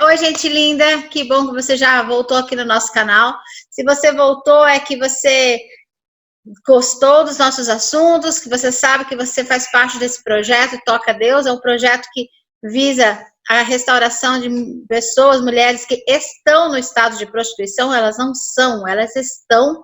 Oi, gente linda, que bom que você já voltou aqui no nosso canal. Se você voltou, é que você gostou dos nossos assuntos, que você sabe que você faz parte desse projeto, Toca Deus, é um projeto que visa a restauração de pessoas, mulheres que estão no estado de prostituição, elas não são, elas estão.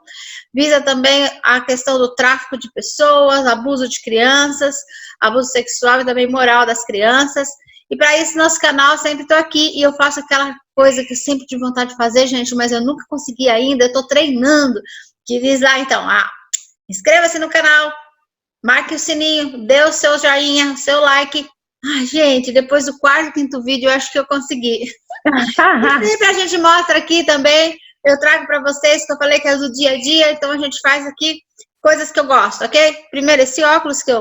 Visa também a questão do tráfico de pessoas, abuso de crianças, abuso sexual e também moral das crianças. E para isso, nosso canal, sempre estou aqui e eu faço aquela coisa que eu sempre tive vontade de fazer, gente, mas eu nunca consegui ainda, eu estou treinando. Que diz lá, então, inscreva-se no canal, marque o sininho, dê o seu joinha, o seu like. Ai, gente, depois do quarto, quinto vídeo, eu acho que eu consegui. E sempre a gente mostra aqui também, eu trago para vocês, que eu falei que é do dia a dia, então a gente faz aqui coisas que eu gosto, ok? Primeiro, esse óculos que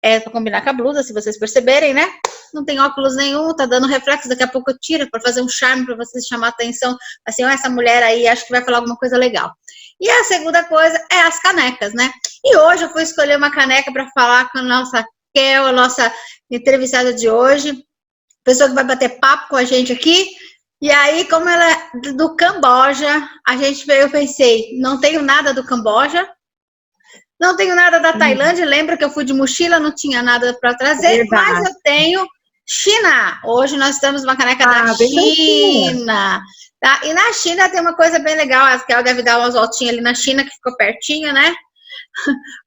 é para combinar com a blusa, se vocês perceberem, né? Não tem óculos nenhum, tá dando reflexo, daqui a pouco eu tiro para fazer um charme, para vocês chamar a atenção, assim, essa mulher aí, acho que vai falar alguma coisa legal. E a segunda coisa é as canecas, né? E hoje eu fui escolher uma caneca para falar com a nossa Kel, a nossa entrevistada de hoje, pessoa que vai bater papo com a gente aqui. E aí, como ela é do Camboja, eu pensei, não tenho nada do Camboja, não tenho nada da Tailândia, lembra que eu fui de mochila, não tinha nada para trazer, mas eu tenho China. Hoje nós temos uma caneca da China. Tá? E na China tem uma coisa bem legal, a Kel deve dar umas voltinhas ali na China, que ficou pertinho, né?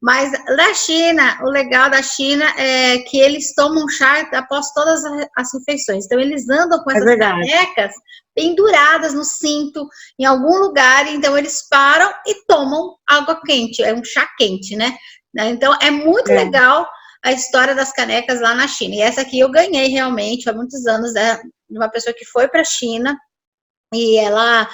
Mas da China, o legal da China é que eles tomam chá após todas as refeições. Então, eles andam com essas canecas penduradas no cinto, em algum lugar. Então, eles param e tomam água quente. É um chá quente, né? Então, é muito legal a história das canecas lá na China. E essa aqui eu ganhei realmente há muitos anos, de uma pessoa que foi para a China. E ela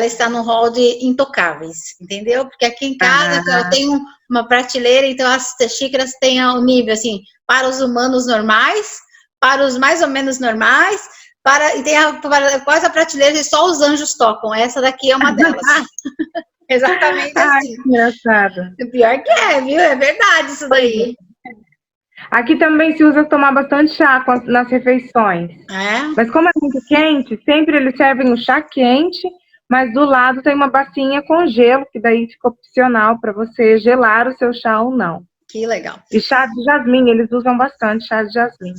está no hall de intocáveis, entendeu? Porque aqui em casa eu tenho uma prateleira, então as xícaras têm o nível, assim, para os humanos normais, para os mais ou menos normais, e tem quase a prateleira e só os anjos tocam. Essa daqui é uma delas. Exatamente assim. Que engraçado. Pior que é, viu? É verdade isso daí. Aqui também se usa tomar bastante chá nas refeições. Mas como é muito quente, sempre eles servem o chá quente, mas do lado tem uma bacinha com gelo, que daí fica opcional para você gelar o seu chá ou não. Que legal. E chá de jasmim, eles usam bastante chá de jasmim.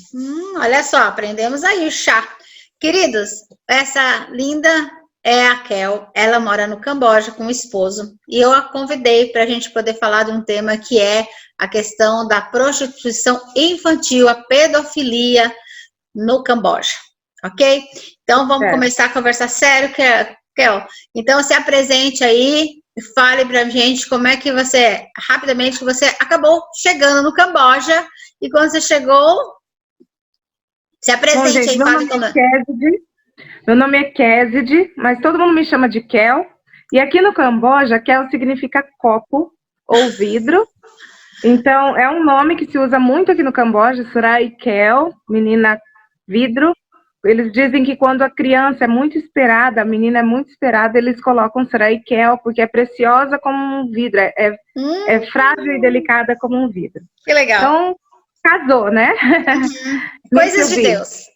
Olha só, aprendemos aí o chá. Queridos, essa linda é a Kel, ela mora no Camboja com o esposo, e eu a convidei para a gente poder falar de um tema que é a questão da prostituição infantil, a pedofilia no Camboja, ok? Então vamos começar a conversar sério, Kel. Então se apresente aí e fale pra gente como é que você, rapidamente, que você acabou chegando no Camboja, e quando você chegou, se apresente aí, fale como... Meu nome é Kézide, mas todo mundo me chama de Kel. E aqui no Camboja, Kel significa copo ou vidro. Então, é um nome que se usa muito aqui no Camboja, Surai Kel, menina vidro. Eles dizem que quando a criança é muito esperada, a menina é muito esperada, eles colocam Surai Kel, porque é preciosa como um vidro, é frágil e delicada como um vidro. Que legal. Então, casou, né? Coisas de Deus.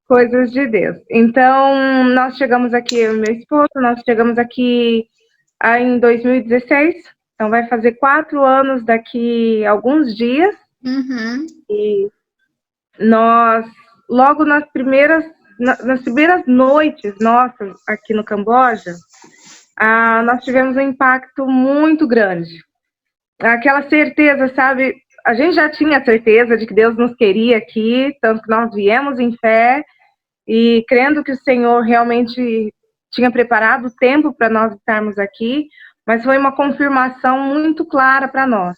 Coisas de Deus. Então, nós chegamos aqui, eu e meu esposo, nós chegamos aqui em 2016, então vai fazer 4 anos daqui a alguns dias. E nós, logo nas primeiras noites nossas aqui no Camboja, nós tivemos um impacto muito grande. Aquela certeza, sabe, a gente já tinha certeza de que Deus nos queria aqui, tanto que nós viemos em fé, e crendo que o Senhor realmente tinha preparado o tempo para nós estarmos aqui, mas foi uma confirmação muito clara para nós.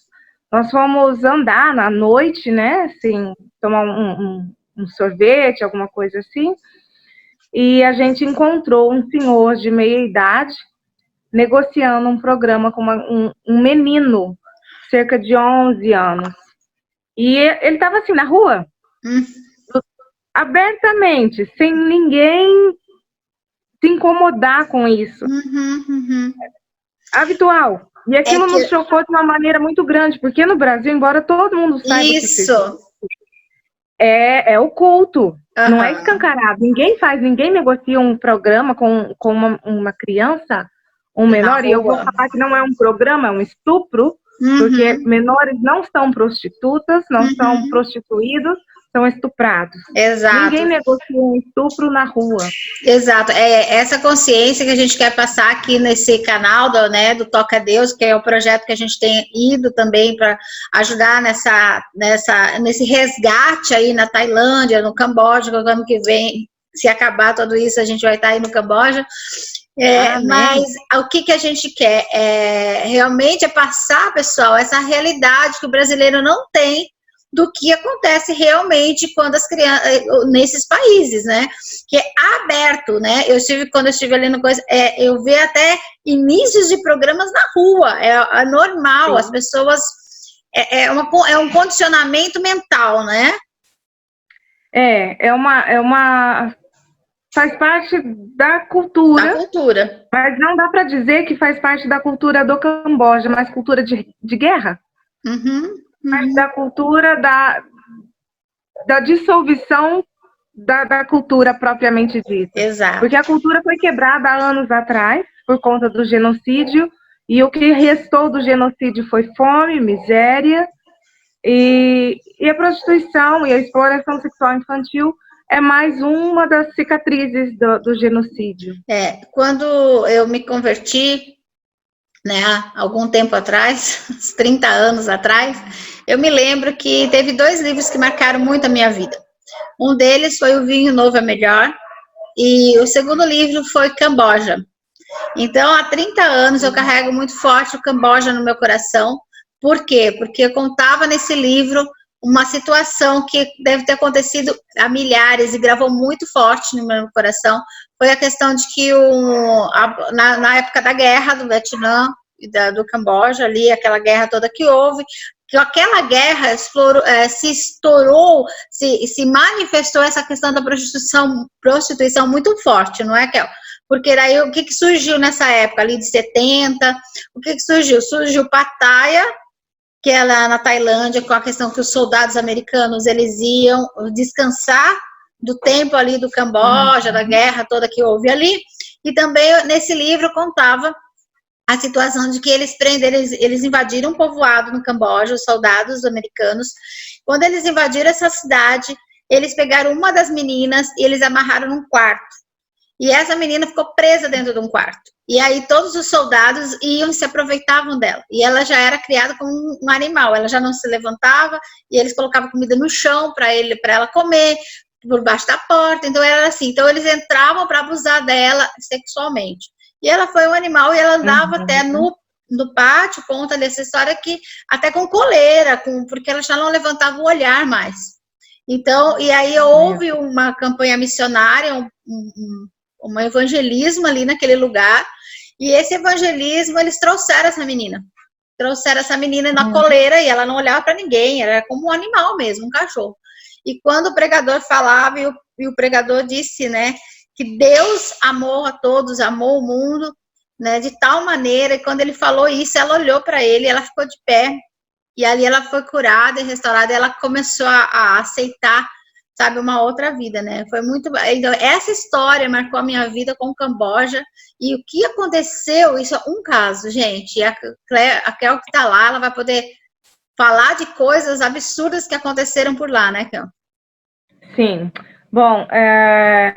Nós fomos andar na noite, né, assim, tomar um sorvete, alguma coisa assim, e a gente encontrou um senhor de meia idade negociando um programa com um menino, cerca de 11 anos. E ele estava assim, na rua, abertamente, sem ninguém se incomodar com isso. Habitual. E aquilo nos chocou de uma maneira muito grande, porque no Brasil, embora todo mundo saiba que é oculto, Não é Aham. escancarado. Ninguém negocia um programa com uma criança, um Na menor, e eu vou rua. falar que não é um programa, é um estupro, porque Uhum. menores não são prostitutas, não são Uhum. prostituídos, são estuprados. Ninguém Exato. negocia um estupro na rua. Exato, é essa consciência que a gente quer passar aqui nesse canal do Toca Deus, que é o projeto que a gente tem ido também para ajudar nesse resgate aí na Tailândia, no Camboja, no ano que vem, se acabar tudo isso, a gente vai estar aí no Camboja. Mas Amém. o que a gente quer realmente é passar, pessoal, essa realidade que o brasileiro não tem do que acontece realmente quando as crianças nesses países, né? Que é aberto, né? Quando eu estive ali no coisa, eu vi até inícios de programas na rua, é normal, as Sim. pessoas é um condicionamento mental, né? Faz parte da Da cultura, cultura. mas não dá para dizer que faz parte da cultura do Camboja, mas cultura de guerra, Uhum, parte uhum. da cultura da dissolução da cultura propriamente dita. Porque Exato. a cultura foi quebrada há anos atrás, por conta do genocídio, e o que restou do genocídio foi fome, miséria, e a prostituição e a exploração sexual infantil é mais uma das cicatrizes do genocídio. Quando eu me converti, né, algum tempo atrás, uns 30 anos atrás, eu me lembro que teve 2 livros que marcaram muito a minha vida. Um deles foi O Vinho Novo é Melhor, e o segundo livro foi Camboja. Então, há 30 anos eu carrego muito forte o Camboja no meu coração. Por quê? Porque eu contava nesse livro uma situação que deve ter acontecido há milhares e gravou muito forte no meu coração. Foi a questão de que na época da guerra do Vietnã e do Camboja, ali, aquela guerra toda que houve, que aquela guerra se estourou, se manifestou essa questão da prostituição muito forte, não é, Kel? Porque daí o que surgiu nessa época ali de 70? O que surgiu? Surgiu Pattaya, que é lá na Tailândia, com a questão que os soldados americanos eles iam descansar do tempo ali do Camboja, da guerra toda que houve ali. E também nesse livro contava a situação de que eles invadiram um povoado no Camboja, os soldados americanos. Quando eles invadiram essa cidade, eles pegaram uma das meninas e eles amarraram num quarto. E essa menina ficou presa dentro de um quarto. E aí todos os soldados iam e se aproveitavam dela. E ela já era criada como um animal, ela já não se levantava, e eles colocavam comida no chão para ela comer, por baixo da porta. Então era assim. Então eles entravam para abusar dela sexualmente. E ela foi um animal e ela andava até no pátio, conta dessa história, que até com coleira, porque ela já não levantava o olhar mais. Então, e aí houve uma campanha missionária, um evangelismo ali naquele lugar, e esse evangelismo, eles trouxeram essa menina na coleira, e ela não olhava para ninguém, era como um animal mesmo, um cachorro. E quando o pregador falava, e o pregador disse, né, que Deus amou a todos, amou o mundo, né, de tal maneira, e quando ele falou isso, ela olhou para ele, ela ficou de pé, e ali ela foi curada e restaurada, e ela começou a aceitar, sabe, uma outra vida, né? Foi muito. Então, essa história marcou a minha vida com o Camboja. E o que aconteceu, isso é um caso, gente. E a Kel que tá lá, ela vai poder falar de coisas absurdas que aconteceram por lá, né, Kel? Sim. Bom, é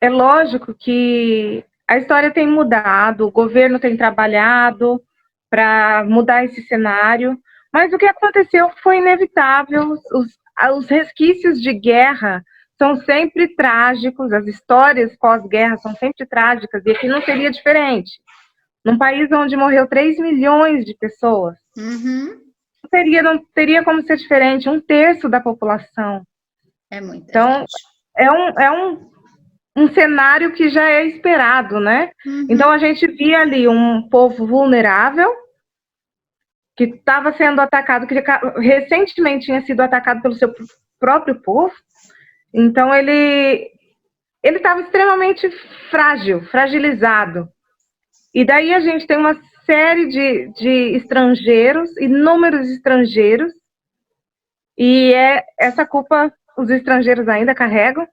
lógico que a história tem mudado, o governo tem trabalhado para mudar esse cenário, mas o que aconteceu foi inevitável. Os resquícios de guerra são sempre trágicos, as histórias pós-guerra são sempre trágicas, e aqui não seria diferente. Num país onde morreu 3 milhões de pessoas, não teria como ser diferente, 1/3 da população. É muita Então, gente. é um cenário que já é esperado, né? Então, a gente via ali um povo vulnerável, que estava sendo atacado, que recentemente tinha sido atacado pelo seu próprio povo. Então, ele estava extremamente fragilizado. E daí a gente tem uma série de estrangeiros, inúmeros estrangeiros, e essa culpa os estrangeiros ainda carregam,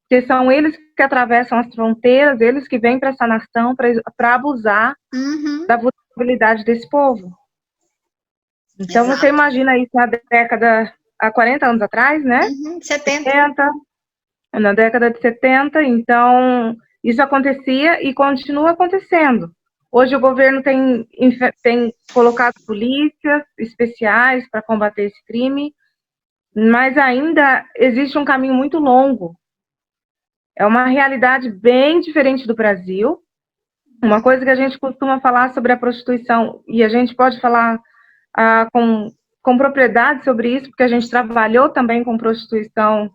porque são eles que atravessam as fronteiras, eles que vêm para essa nação para abusar da vulnerabilidade desse povo. Então, Exato. você imagina isso há 40 anos atrás, né? 70. Na década de 70, então, isso acontecia e continua acontecendo. Hoje o governo tem colocado polícias especiais para combater esse crime, mas ainda existe um caminho muito longo. É uma realidade bem diferente do Brasil. Uma coisa que a gente costuma falar sobre a prostituição, e a gente pode falar com propriedade sobre isso, porque a gente trabalhou também com prostituição,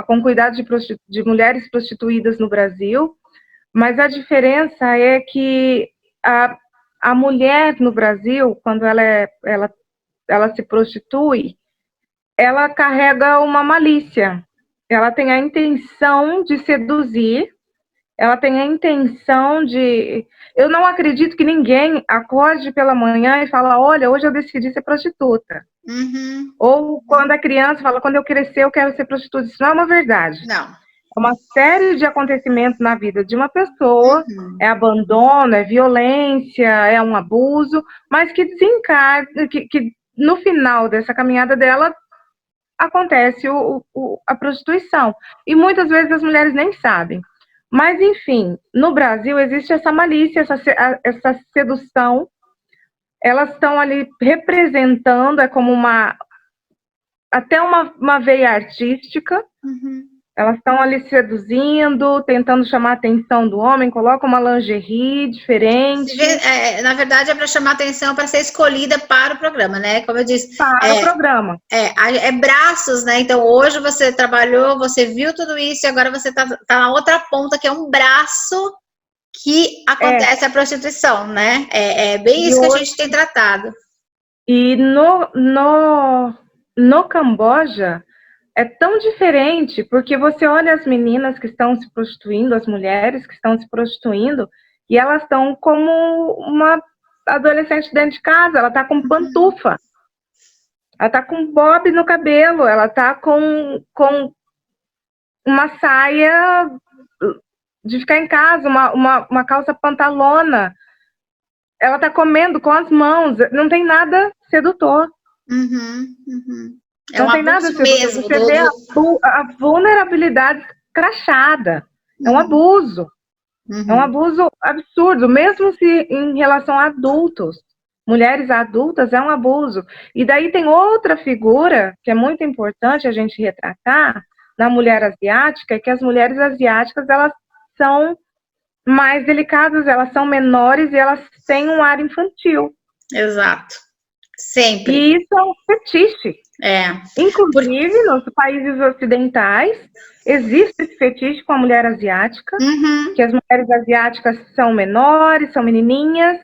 com cuidado de mulheres prostituídas no Brasil, mas a diferença é que a mulher no Brasil, quando ela se prostitui, ela carrega uma malícia, ela tem a intenção de seduzir, ela tem a intenção de... Eu não acredito que ninguém acorde pela manhã e fala, olha, hoje eu decidi ser prostituta. Ou quando a criança fala, quando eu crescer eu quero ser prostituta. Isso não é uma verdade. Não. É uma série de acontecimentos na vida de uma pessoa, é abandono, é violência, é um abuso, mas que desencarna, que no final dessa caminhada dela acontece a prostituição. E muitas vezes as mulheres nem sabem. Mas, enfim, no Brasil existe essa malícia, essa sedução. Elas estão ali representando, é como até uma veia artística. Elas estão ali seduzindo, tentando chamar a atenção do homem, colocam uma lingerie diferente. Na verdade, é para chamar a atenção, para ser escolhida para o programa, né? Como eu disse. Para o programa. É braços, né? Então, hoje você trabalhou, você viu tudo isso, e agora você está na outra ponta, que é um braço que acontece a prostituição, né? É bem isso que a gente tem tratado. E no Camboja, é tão diferente, porque você olha as meninas que estão se prostituindo, as mulheres que estão se prostituindo, e elas estão como uma adolescente dentro de casa, ela está com pantufa, ela está com bob no cabelo, ela está com uma saia de ficar em casa, uma calça pantalona, ela está comendo com as mãos, não tem nada sedutor. É um abuso mesmo. Você vê a vulnerabilidade crachada. É um abuso. É um abuso absurdo, mesmo se em relação a adultos. Mulheres adultas é um abuso. E daí tem outra figura que é muito importante a gente retratar na mulher asiática, é que as mulheres asiáticas, elas são mais delicadas, elas são menores e elas têm um ar infantil. Exato. Sempre. E isso é um fetiche. Inclusive, nos países ocidentais, existe esse fetiche com a mulher asiática, que as mulheres asiáticas são menores, são menininhas.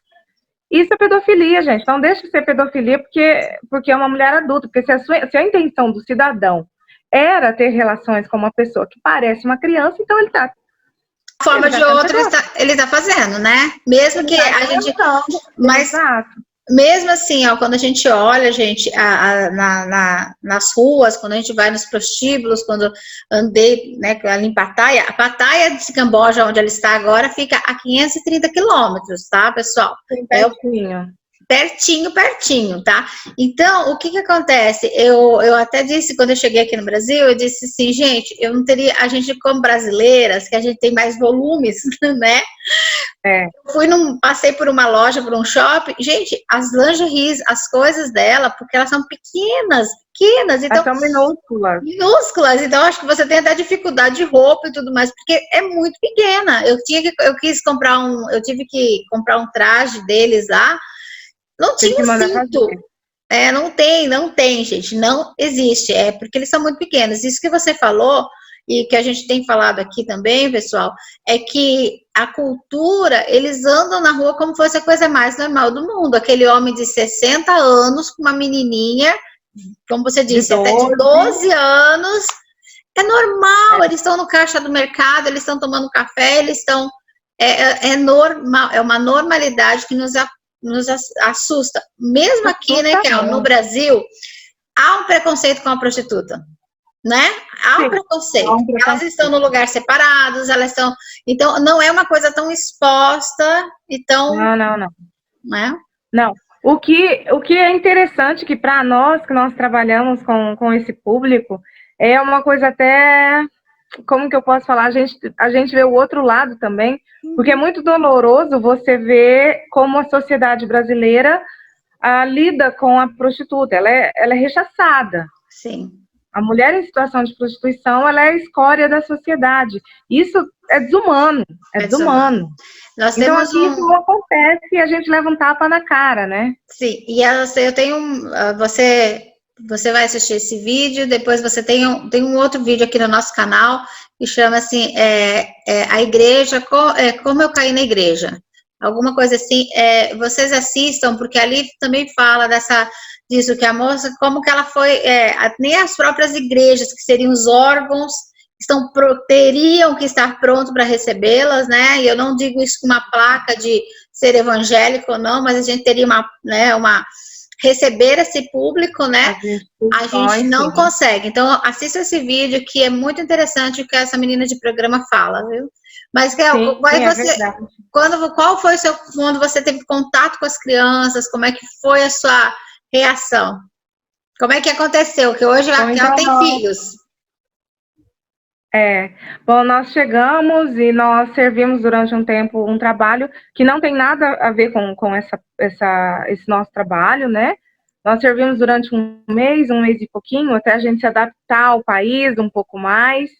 Isso é pedofilia, gente. Não deixa de ser pedofilia porque é uma mulher adulta. Porque se a intenção do cidadão era ter relações com uma pessoa que parece uma criança, então ele está... De forma de outra, ele está fazendo, né? Mesmo que a gente... Mas... Exato. Mesmo assim, quando a gente olha, gente, nas ruas, quando a gente vai nos prostíbulos, quando andei, né, ali em Pattaya, a Pattaya de Camboja, onde ela está agora, fica a 530 quilômetros, tá, pessoal? Pertinho, tá? Então, o que acontece? Eu até disse, quando eu cheguei aqui no Brasil, eu disse assim, gente, eu não teria, a gente como brasileiras, que a gente tem mais volumes, né? Passei por uma loja, por um shopping, gente, as lingeries, as coisas dela, porque elas são pequenas, então... Elas são minúsculas, então acho que você tem até dificuldade de roupa e tudo mais, porque é muito pequena. Eu tive que comprar um traje deles lá, não tinha cinto. Não tem, gente, não existe, porque eles são muito pequenos. Isso que você falou, e que a gente tem falado aqui também, pessoal, é que a cultura, eles andam na rua como se fosse a coisa mais normal do mundo. Aquele homem de 60 anos com uma menininha, como você disse, até de 12 anos, é normal, eles estão no caixa do mercado, eles estão tomando café, eles estão... É normal, é uma normalidade que nos assusta. Mesmo aqui, né, Kel, no Brasil, há um preconceito com a prostituta. né? Há um preconceito. Elas estão no lugar separados, elas estão... Então, não é uma coisa tão exposta e tão... Não. Né? Não. O que é interessante que para nós, que nós trabalhamos com esse público, é uma coisa até... Como que eu posso falar? A gente vê o outro lado também, porque é muito doloroso você ver como a sociedade brasileira lida com a prostituta. Ela é rechaçada. Sim. A mulher em situação de prostituição, ela é a escória da sociedade. Isso é desumano, é desumano. Nós então, temos aqui isso não acontece e a gente leva um tapa na cara, né? Sim, e eu tenho você vai assistir esse vídeo, depois você tem um outro vídeo aqui no nosso canal que chama assim, a igreja, como eu caí na igreja. Alguma coisa assim, vocês assistam, porque ali também fala disso, que a moça, como que ela foi, nem as próprias igrejas, que seriam os órgãos, teriam que estar prontos para recebê-las, né? E eu não digo isso com uma placa de ser evangélico ou não, mas a gente teria receber esse público, né? A gente não consegue. Então, assista esse vídeo que é muito interessante o que essa menina de programa fala, viu? Mas, qual foi quando você teve contato com as crianças, como é que foi a sua reação? Como é que aconteceu? Que hoje a Raquel tem filhos. Bom, nós chegamos e nós servimos durante um tempo um trabalho que não tem nada a ver com esse nosso trabalho, né? Nós servimos durante um mês e pouquinho, até a gente se adaptar ao país um pouco mais,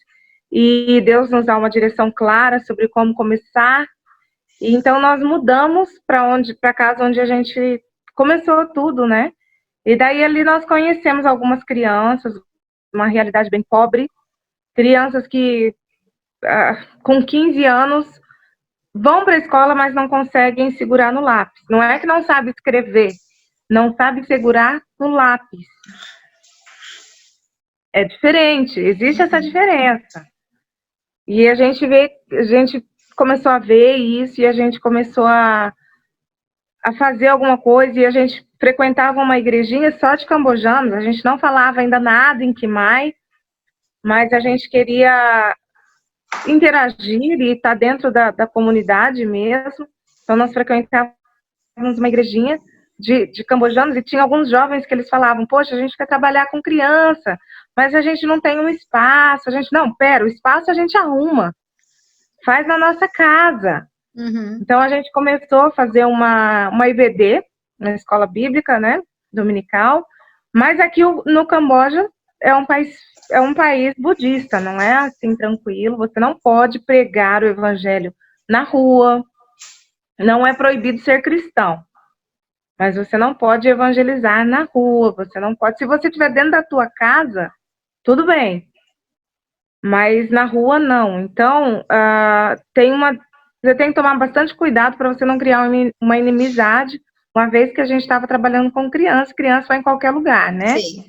e Deus nos dá uma direção clara sobre como começar. E então nós mudamos para casa onde a gente começou tudo, né? E daí ali nós conhecemos algumas crianças, uma realidade bem pobre, crianças que com 15 anos vão para a escola, mas não conseguem segurar no lápis. Não é que não sabe escrever, não sabe segurar no lápis. É diferente, existe essa diferença. E a gente começou a ver isso, e a gente começou a fazer alguma coisa, e a gente frequentava uma igrejinha só de cambojanos, a gente não falava ainda nada em Khmer, mas a gente queria interagir e estar dentro da comunidade mesmo. Então, nós frequentávamos uma igrejinha de cambojanos e tinha alguns jovens que eles falavam, poxa, a gente quer trabalhar com criança, mas a gente não tem um espaço. O espaço a gente arruma, faz na nossa casa. Uhum. Então, a gente começou a fazer uma IBD, uma escola bíblica, né, dominical, mas aqui no Camboja é um país budista, não é assim tranquilo, você não pode pregar o evangelho na rua, não é proibido ser cristão, mas você não pode evangelizar na rua, você não pode, se você estiver dentro da tua casa, tudo bem, mas na rua não. Então, você tem que tomar bastante cuidado para você não criar uma inimizade, uma vez que a gente estava trabalhando com criança vai em qualquer lugar, né? Sim.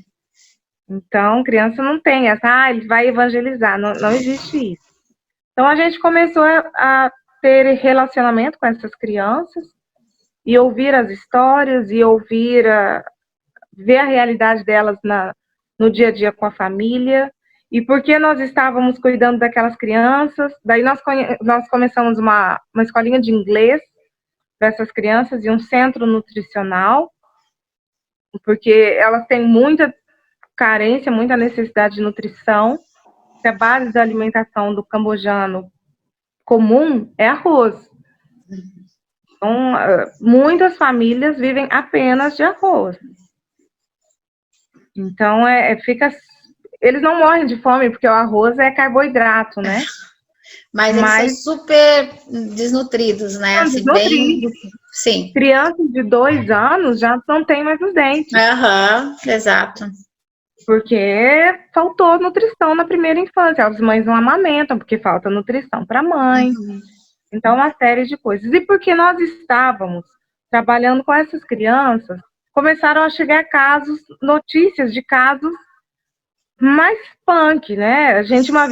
Então, criança não tem ele vai evangelizar, não existe isso. Então, a gente começou a ter relacionamento com essas crianças e ouvir as histórias e ver a realidade delas no dia a dia com a família. E porque nós estávamos cuidando daquelas crianças, daí nós começamos uma escolinha de inglês para essas crianças e um centro nutricional, porque elas têm muita carência, muita necessidade de nutrição. A base da alimentação do cambojano comum é arroz. Então, muitas famílias vivem apenas de arroz. Então, eles não morrem de fome, porque o arroz é carboidrato, né? Mas eles são super desnutridos, né? Assim, desnutridos. Sim. Crianças de 2 anos já não têm mais os dentes. Exato. Porque faltou nutrição na primeira infância. As mães não amamentam, porque falta nutrição para a mãe. Uhum. Então, uma série de coisas. E porque nós estávamos trabalhando com essas crianças, começaram a chegar notícias de casos mais punk, né? A gente, uma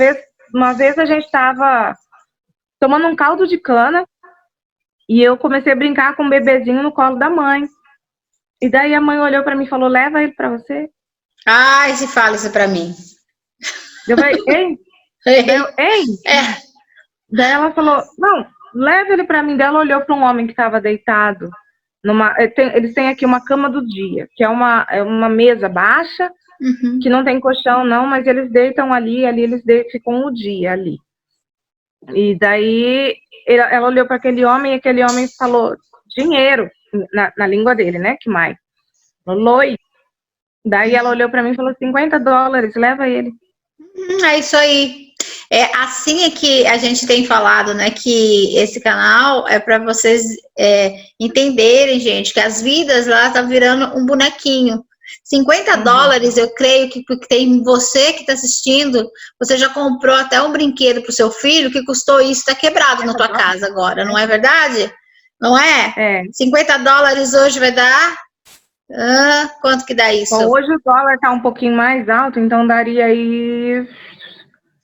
vez a gente estava tomando um caldo de cana e eu comecei a brincar com um bebezinho no colo da mãe. E daí a mãe olhou para mim e falou, leva ele para você. Se fala isso para mim. Eu falei, hein? Hein? Daí ela falou, não, leva ele pra mim. Daí ela olhou para um homem que estava deitado. Eles têm aqui uma cama do dia, que é uma mesa baixa, que não tem colchão não, mas eles deitam ali eles ficam o dia ali. E daí ela olhou para aquele homem e aquele homem falou dinheiro, na língua dele, né, que mais? Loi. Daí ela olhou para mim e falou $50, leva ele. É isso aí. É assim é que a gente tem falado, né? Que esse canal é para vocês entenderem, gente, que as vidas lá tá virando um bonequinho. $50, eu creio que porque tem você que está assistindo, você já comprou até um brinquedo para o seu filho que custou isso, está quebrado na tua casa agora, não é verdade? Não é? $50 hoje vai dar? Quanto que dá isso? Bom, hoje o dólar está um pouquinho mais alto, então daria aí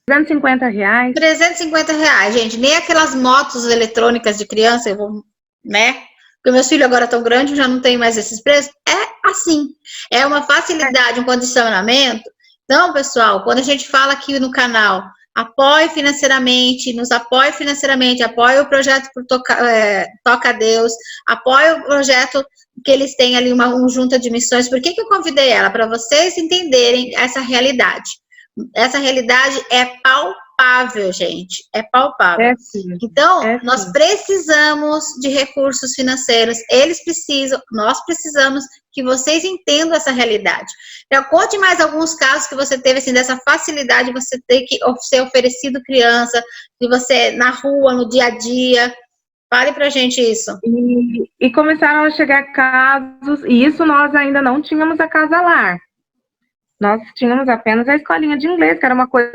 R$350. R$350, gente. Nem aquelas motos eletrônicas de criança, eu vou, né? Porque meus filhos agora estão grandes, já não tem mais esses preços. É assim. É uma facilidade, um condicionamento. Então, pessoal, quando a gente fala aqui no canal, apoie financeiramente, nos apoie financeiramente, apoie o projeto por Toca a Deus, apoie o projeto que eles têm ali uma junta de missões. Por que eu convidei ela? Para vocês entenderem essa realidade. Essa realidade é palpável, gente. É palpável. Então, nós precisamos de recursos financeiros. Eles precisam, nós precisamos que vocês entendam essa realidade. Então, conte mais alguns casos que você teve, assim, dessa facilidade de você ter que ser oferecido criança, de você na rua, no dia a dia. Fale pra gente isso. E começaram a chegar casos, e isso nós ainda não tínhamos a Casa Lar. Nós tínhamos apenas a escolinha de inglês, que era uma coisa,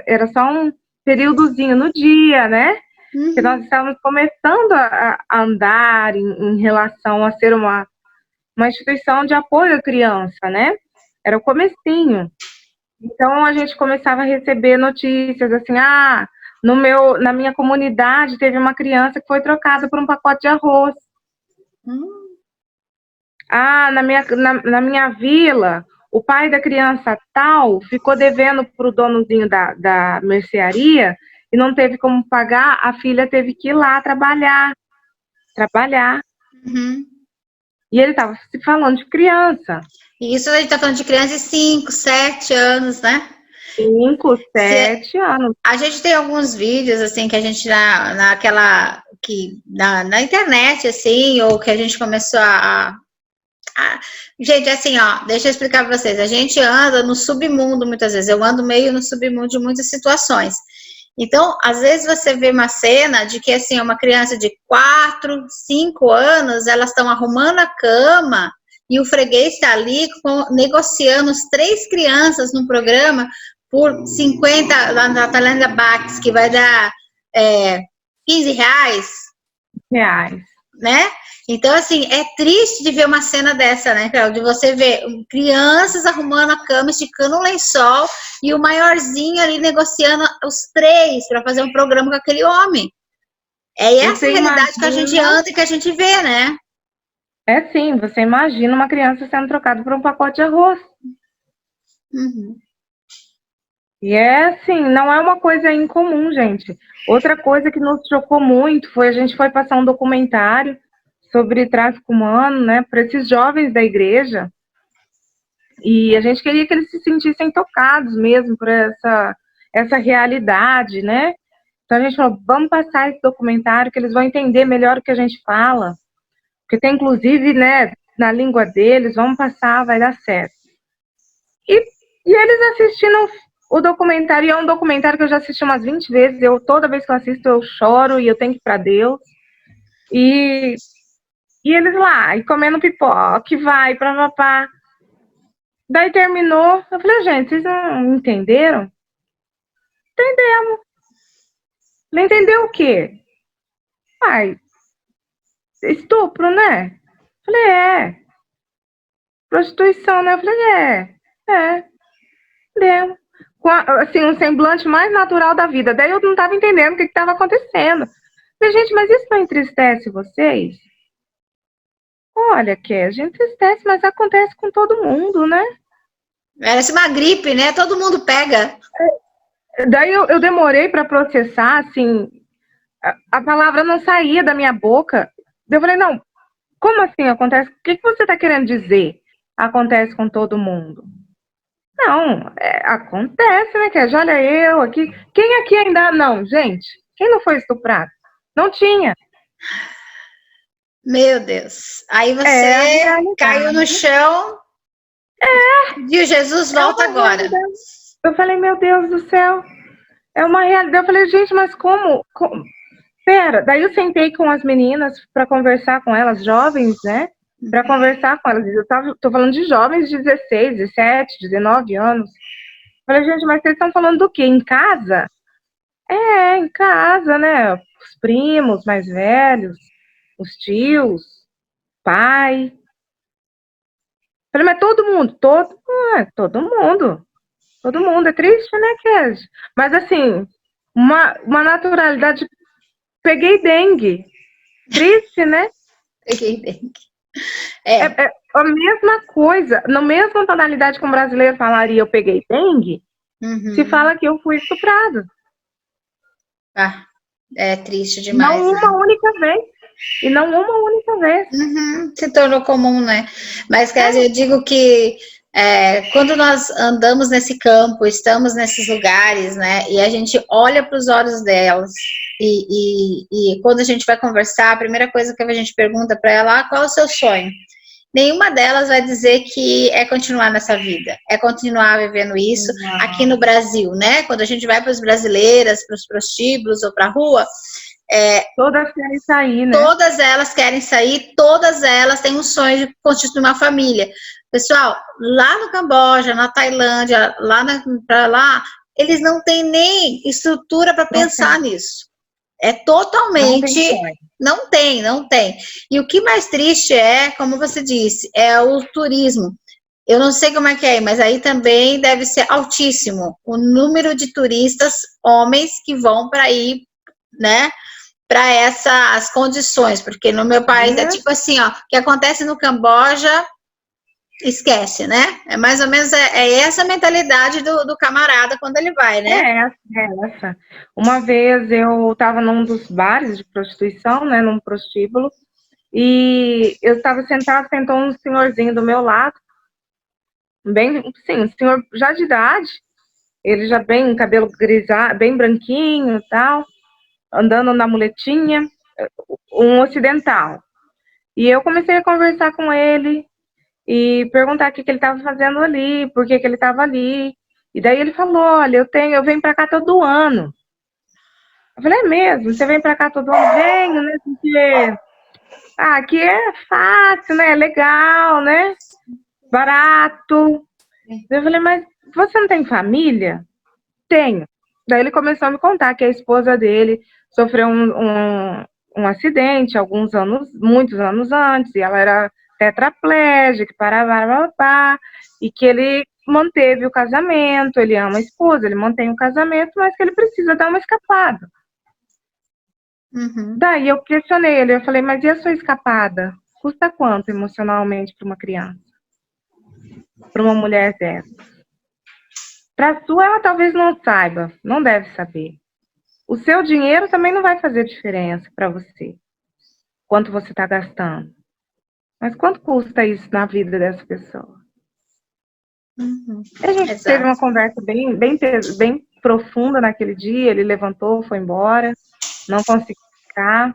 era só um períodozinho no dia, né? Que nós estávamos começando a andar em relação a ser uma instituição de apoio à criança, né? Era o comecinho. Então, a gente começava a receber notícias assim, na minha comunidade teve uma criança que foi trocada por um pacote de arroz. Na minha vila, o pai da criança tal ficou devendo para o donozinho da mercearia e não teve como pagar, a filha teve que ir lá trabalhar. E ele estava se falando de criança. Isso a gente está falando de criança de 5, 7 anos, né? 5, 7 anos. A gente tem alguns vídeos, assim, que a gente na internet, assim, ou que a gente começou gente, assim, ó, deixa eu explicar para vocês. A gente anda no submundo muitas vezes. Eu ando meio no submundo de muitas situações. Então, às vezes você vê uma cena de que, assim, uma criança de 4, 5 anos, elas estão arrumando a cama e o freguês está ali negociando as 3 crianças no programa por 50, lá na Talenda Bax, que vai dar R$15, né? Então, assim, é triste de ver uma cena dessa, né, Carol? De você ver crianças arrumando a cama, esticando um lençol e o maiorzinho ali negociando os 3 para fazer um programa com aquele homem. É essa a realidade que a gente anda e que a gente vê, né? É sim, você imagina uma criança sendo trocada por um pacote de arroz. E assim, não é uma coisa incomum, gente. Outra coisa que nos chocou muito foi a gente foi passar um documentário sobre tráfico humano, né, para esses jovens da igreja, e a gente queria que eles se sentissem tocados mesmo por essa realidade, né? Então a gente falou, vamos passar esse documentário que eles vão entender melhor o que a gente fala, porque tem inclusive, né, na língua deles, vamos passar, vai dar certo. E eles assistindo o documentário, e é um documentário que eu já assisti umas 20 vezes, toda vez que eu assisto eu choro e eu tenho que ir para Deus, e eles lá, e comendo pipoca, vai, papá. Daí terminou, eu falei, gente, vocês não entenderam? Entendemos. Não entendeu o quê? Estupro, né? Eu falei, prostituição, né? Eu falei, entendemos. Com assim, um semblante mais natural da vida. Daí eu não estava entendendo o que estava acontecendo. Eu falei, gente, mas isso não entristece vocês? Olha, a gente entristece, mas acontece com todo mundo, né? Parece uma gripe, né? Todo mundo pega. Daí eu demorei para processar, assim, a palavra não saía da minha boca. Eu falei, não, como assim acontece? O que você está querendo dizer? Acontece com todo mundo. Não, acontece, né, Kézia? Olha eu aqui. Quem aqui ainda não, gente? Quem não foi estuprado? Não tinha. Meu Deus. Aí É a você caiu no realidade. chão. Viu, Jesus, É volta uma agora. realidade. Eu falei, meu Deus do céu. É uma realidade. Eu falei, gente, mas como? Pera, daí eu sentei com as meninas para conversar com elas, jovens, né? Para conversar com elas. Tô falando de jovens de 16, 17, 19 anos. Falei, gente, mas vocês estão falando do quê? Em casa? Em casa, né? Os primos mais velhos, os tios, pai. Falei, mas todo mundo, todo mundo. Todo mundo. É triste, né, Kes? Mas assim, uma naturalidade. Peguei dengue. Triste, né? Peguei dengue. É a mesma coisa. Na mesma tonalidade que um brasileiro falaria eu peguei dengue, se fala que eu fui estuprado. Ah, é triste demais. Não uma única vez. E não uma única vez. Se tornou comum, né? Mas, Kézia, eu digo que quando nós andamos nesse campo, estamos nesses lugares, né? E a gente olha para os olhos delas e quando a gente vai conversar, a primeira coisa que a gente pergunta para ela, qual é o seu sonho? Nenhuma delas vai dizer que é continuar nessa vida, é continuar vivendo isso aqui no Brasil, né? Quando a gente vai para as brasileiras, para os prostíbulos ou para a rua, todas querem sair, né? Todas elas querem sair, todas elas têm um sonho de constituir uma família. Pessoal, lá no Camboja, na Tailândia, para lá, eles não têm nem estrutura para pensar nisso. É totalmente. Não tem. E o que mais triste é, como você disse, é o turismo. Eu não sei como é que é, mas aí também deve ser altíssimo o número de turistas, homens, que vão para ir, né? Para essas condições, porque no meu país é tipo assim, ó, o que acontece no Camboja, esquece, né? É mais ou menos essa mentalidade do camarada quando ele vai, né? É essa. Uma vez eu estava num dos bares de prostituição, né, num prostíbulo, e eu estava sentou um senhorzinho do meu lado, bem, sim, um senhor já de idade, ele já bem cabelo grisalho, bem branquinho e tal, andando na muletinha, um ocidental. E eu comecei a conversar com ele e perguntar o que ele estava fazendo ali, por que ele estava ali. E daí ele falou, olha, eu venho para cá todo ano. Eu falei, é mesmo? Você vem para cá todo ano? Venho, né? Porque aqui é fácil, né? É legal, né? Barato. Eu falei, mas você não tem família? Tenho. Daí ele começou a me contar que a esposa dele sofreu um acidente muitos anos antes, e ela era tetraplégica, e que ele manteve o casamento, ele ama a esposa, ele mantém o casamento, mas que ele precisa dar uma escapada. Daí eu questionei ele, eu falei, mas e a sua escapada? Custa quanto emocionalmente para uma criança? Para uma mulher dessa? Para a sua, ela talvez não saiba, não deve saber. O seu dinheiro também não vai fazer diferença para você, quanto você está gastando. Mas quanto custa isso na vida dessa pessoa? A gente teve uma conversa bem profunda naquele dia, ele levantou, foi embora, não conseguiu ficar,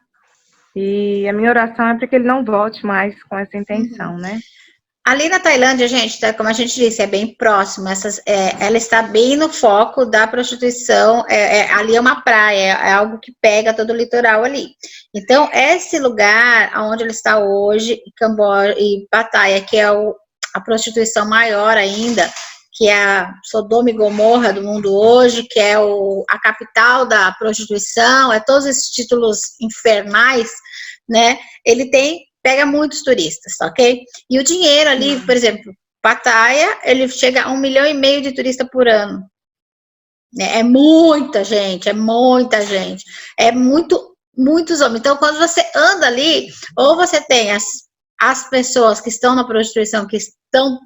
e a minha oração é para que ele não volte mais com essa intenção, né? Ali na Tailândia, gente, como a gente disse, é bem próximo. Ela está bem no foco da prostituição. Ali é uma praia, é algo que pega todo o litoral ali. Então, esse lugar onde ela está hoje, Camboja e Pattaya, que é a prostituição maior ainda, que é a Sodoma e Gomorra do mundo hoje, que é a capital da prostituição, todos esses títulos infernais, né? Ele pega muitos turistas, ok? E o dinheiro ali, por exemplo, Pattaya, ele chega a 1,5 milhão de turistas por ano. É muita gente, é muitos homens. Então, quando você anda ali, ou você tem as pessoas que estão na prostituição, que estão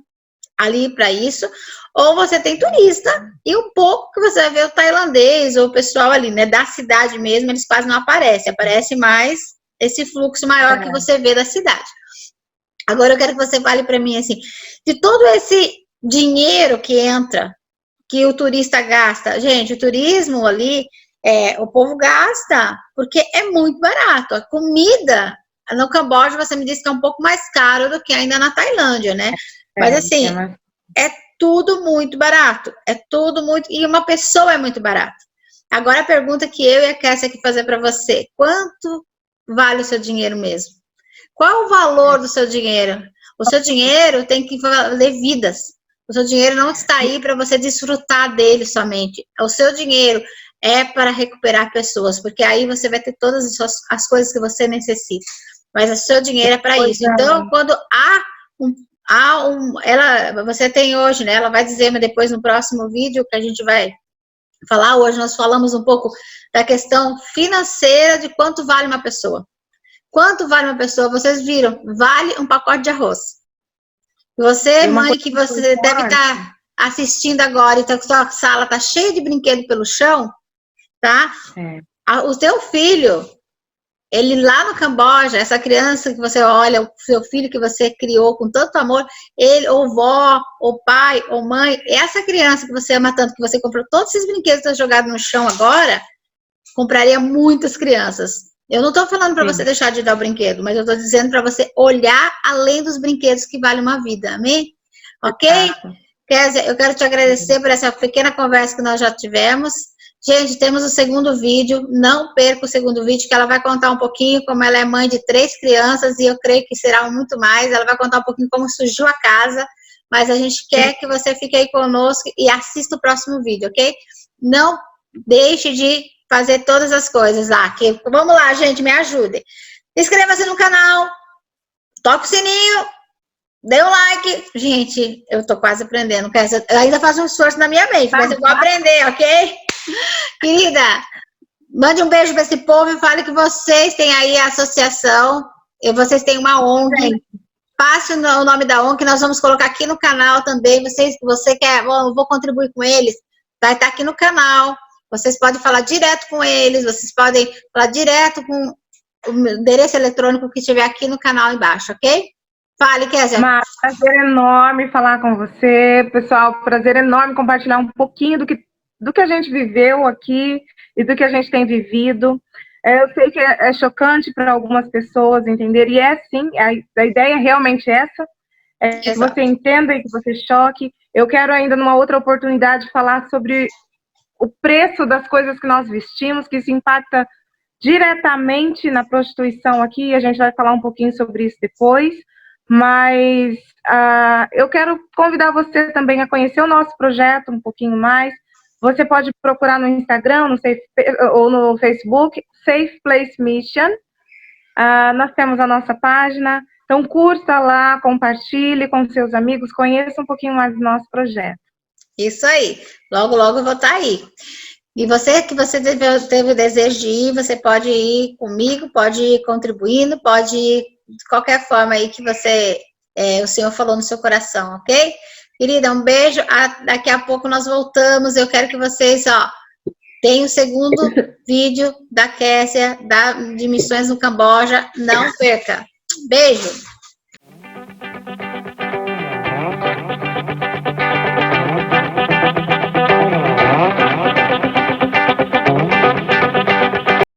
ali para isso, ou você tem turista, e um pouco que você vai ver o tailandês, ou o pessoal ali, né, da cidade mesmo, eles quase não aparecem, aparece mais esse fluxo maior que você vê da cidade. Agora eu quero que você fale para mim, assim, de todo esse dinheiro que entra, que o turista gasta, gente, o turismo ali, o povo gasta, porque é muito barato, a comida no Camboja, você me disse que é um pouco mais caro do que ainda na Tailândia, né? Mas assim, é tudo muito barato. É tudo muito... E uma pessoa é muito barato. Agora a pergunta que eu e a Cássia aqui fazer para você. Quanto vale o seu dinheiro mesmo? Qual o valor do seu dinheiro? O seu dinheiro tem que valer vidas. O seu dinheiro não está aí para você desfrutar dele somente. O seu dinheiro é para recuperar pessoas, porque aí você vai ter todas as coisas que você necessita. Mas o seu dinheiro é para isso. Então, quando você tem hoje, né? Ela vai dizer, mas depois no próximo vídeo que a gente vai falar, hoje nós falamos um pouco da questão financeira de quanto vale uma pessoa. Quanto vale uma pessoa? Vocês viram? Vale um pacote de arroz. Você, mãe, que você deve estar assistindo agora, então a sua sala está cheia de brinquedo pelo chão, tá? O seu filho, ele lá no Camboja, essa criança que você olha, o seu filho que você criou com tanto amor, ele, ou vó, ou pai, ou mãe, essa criança que você ama tanto, que você comprou todos esses brinquedos que estão jogados no chão agora, compraria muitas crianças. Eu não estou falando para você deixar de dar o brinquedo, mas eu estou dizendo para você olhar além dos brinquedos que valem uma vida, amém? Ok? Kézia, eu quero te agradecer por essa pequena conversa que nós já tivemos. Gente, temos o segundo vídeo, não perca o segundo vídeo, que ela vai contar um pouquinho como ela é mãe de 3 crianças, e eu creio que será muito mais. Ela vai contar um pouquinho como surgiu a casa, mas a gente quer que você fique aí conosco e assista o próximo vídeo, ok? Não deixe de fazer todas as coisas lá. Vamos lá, gente, me ajudem. Inscreva-se no canal, toque o sininho, dê um like. Gente, eu tô quase aprendendo. Eu ainda faço um esforço na minha mente, mas eu vou aprender, ok? Querida, mande um beijo para esse povo e fale que vocês têm aí a associação, e vocês têm uma ONG. Passe o nome da ONG, que nós vamos colocar aqui no canal também. Você quer, vou contribuir com eles, vai estar aqui no canal. Vocês podem falar direto com eles, vocês podem falar direto com o endereço eletrônico que estiver aqui no canal embaixo, ok? Fale, Kézia. Prazer enorme falar com você, pessoal. Prazer enorme compartilhar um pouquinho do que a gente viveu aqui e do que a gente tem vivido. Eu sei que é chocante para algumas pessoas entender, e sim, a ideia é realmente essa, que você entenda e que você choque. Eu quero ainda, numa outra oportunidade, falar sobre o preço das coisas que nós vestimos, que isso impacta diretamente na prostituição aqui, a gente vai falar um pouquinho sobre isso depois, mas eu quero convidar você também a conhecer o nosso projeto um pouquinho mais. Você pode procurar no Instagram ou no Facebook, Safe Place Mission. Nós temos a nossa página, então curta lá, compartilhe com seus amigos, conheça um pouquinho mais do nosso projeto. Isso aí, logo, logo eu vou estar aí. E você que você teve o desejo de ir, você pode ir comigo, pode ir contribuindo, pode ir de qualquer forma aí que o Senhor falou no seu coração, ok? Querida, um beijo, daqui a pouco nós voltamos, eu quero que vocês, tenham o segundo vídeo da Kézia, de Missões no Camboja, não perca. Beijo!